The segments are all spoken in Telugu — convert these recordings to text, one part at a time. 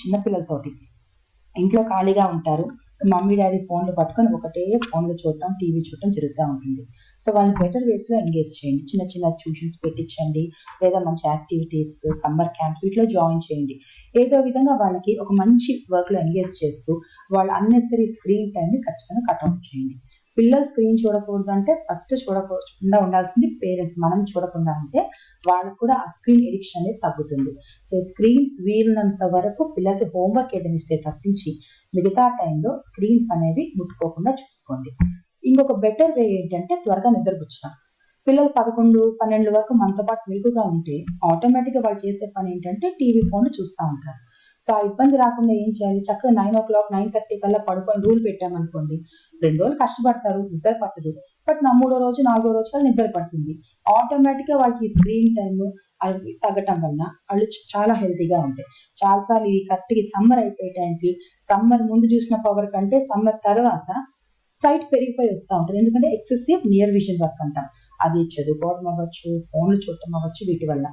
చిన్నపిల్లలతోటి. ఇంట్లో ఖాళీగా ఉంటారు. మమ్మీ డాడీ ఫోన్లు పట్టుకొని ఒకటే ఫోన్లు చూడటం, టీవీ చూడటం జరుగుతూ ఉంటుంది. సో వాళ్ళని బెటర్ వేస్లో ఎంగేజ్ చేయండి. చిన్న చిన్న ట్యూషన్స్ పెట్టించండి, లేదా మంచి యాక్టివిటీస్, సమ్మర్ క్యాంప్స్ వీటిలో జాయిన్ చేయండి. ఏదో విధంగా వాళ్ళకి ఒక మంచి వర్క్లో ఎంగేజ్ చేస్తూ వాళ్ళ అన్నెసరీ స్క్రీన్ టైంని ఖచ్చితంగా కట్అవుట్ చేయండి. పిల్లలు స్క్రీన్ చూడకూడదు అంటే ఫస్ట్ చూడకుండా ఉండాల్సింది పేరెంట్స్. మనం చూడకుండా ఉంటే వాళ్ళకు కూడా ఆ స్క్రీన్ ఎడిక్షన్ అనేది తగ్గుతుంది. సో స్క్రీన్స్ వీలున్నంత వరకు పిల్లలకి హోంవర్క్ ఏదైనా ఇస్తే తప్పించి మిగతా టైంలో స్క్రీన్స్ అనేవి ముట్టుకోకుండా చూసుకోండి. ఇంకొక బెటర్ వే ఏంటంటే త్వరగా నిద్రపుచ్చడం. పిల్లలు 11, 12 వరకు మనతో పాటు మెలుగుగా ఉంటే ఆటోమేటిక్గా వాళ్ళు చేసే పని ఏంటంటే టీవీ, ఫోన్ చూస్తూ ఉంటారు. సో ఆ ఇబ్బంది రాకుండా ఏం చేయాలి, చక్కగా 9:00, 9:30 కల్లా పడుకొని రూల్ పెట్టామనుకోండి, 2 రోజులు కష్టపడతారు, నిద్ర పట్టదు. బట్ నా 3వ రోజు, 4వ రోజు కల్లా నిద్ర పడుతుంది. ఆటోమేటిక్గా వాళ్ళకి స్క్రీన్ టైమ్ అవి తగ్గటం వల్ల వాళ్ళు చాలా హెల్తీగా ఉంటాయి. చాలాసార్లు ఈ కరెక్ట్గా సమ్మర్ అయిపోయే టైంకి, సమ్మర్ ముందు చూసిన పవర్ కంటే సమ్మర్ తర్వాత సైట్ పెరిగిపోయి వస్తూ ఉంటుంది. ఎందుకంటే ఎక్సెసివ్ నియర్ విజన్ వర్క్ అంటాం. అది చదువుకోవడం అవ్వచ్చు, ఫోన్లు చూడటం అవ్వచ్చు. వీటి వల్ల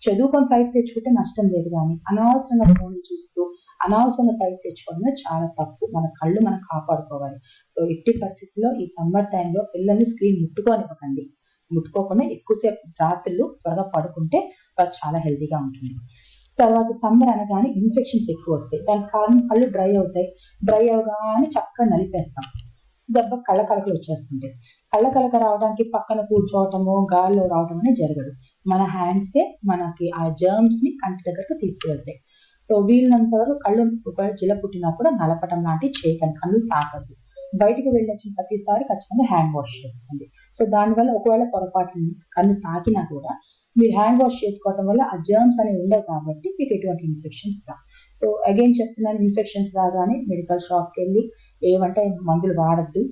చదువుకొని సైట్ తెచ్చుకుంటే నష్టం లేదు, కానీ అనవసరంగా ఫోన్లు చూస్తూ అనవసరంగా సైట్ తెచ్చుకోవడమే చాలా తప్పు. మన కళ్ళు మనం కాపాడుకోవాలి. సో ఎట్టి పరిస్థితుల్లో ఈ సమ్మర్ టైంలో పిల్లల్ని స్క్రీన్ ముట్టుకోనివ్వకండి. ముట్టుకోకుండా ఎక్కువసేపు రాత్రులు త్వరగా పడుకుంటే వాళ్ళు చాలా హెల్తీగా ఉంటుంది. తర్వాత సమ్మర్ అనగానే ఇన్ఫెక్షన్స్ ఎక్కువ వస్తాయి. దానికి కారణం కళ్ళు డ్రై అవుతాయి. డ్రై అవగానే చక్కగా నలిపేస్తాం, దెబ్బ కళ్ళ కలకలు వచ్చేస్తుంటాయి. కళ్ళ కలక రావడానికి పక్కన కూర్చోవటము, గాల్లో రావటం అనేది జరగదు. మన హ్యాండ్సే మనకి ఆ జర్మ్స్ ని కంటి దగ్గరకు తీసుకువెళ్తాయి. సో వీళ్ళంత వరకు కళ్ళు ఒకవేళ జిల పుట్టినా కూడా నలపటం లాంటివి చేయకండి. కళ్ళు తాకద్దు. బయటికి వెళ్ళొచ్చిన ప్రతిసారి ఖచ్చితంగా హ్యాండ్ వాష్ చేసుకోండి. సో దానివల్ల ఒకవేళ పొరపాటు కన్ను తాకినా కూడా మీరు హ్యాండ్ వాష్ చేసుకోవటం వల్ల ఆ జర్మ్స్ అనేవి ఉండవు కాబట్టి మీకు ఎటువంటి ఇన్ఫెక్షన్స్ రా. సో అగైన్ చెప్తున్నాను, ఇన్ఫెక్షన్స్ రాగానే మెడికల్ షాప్కి వెళ్ళి ఏమంటే మందులు వాడద్దు.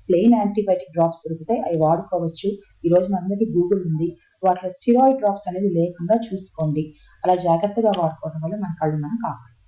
ప్లెయిన్ యాంటీబయాటిక్ డ్రాప్స్ దొరుకుతాయి, అవి వాడుకోవచ్చు. ఈరోజు మనందరికీ గూగుల్ ఉంది, వాటిలో స్టిరాయిడ్ డ్రాప్స్ అనేది లేకుండా చూసుకోండి. అలా జాగ్రత్తగా వాడుకోవడం వల్ల మన కళ్ళు మనం కాపాడుకోవాలి.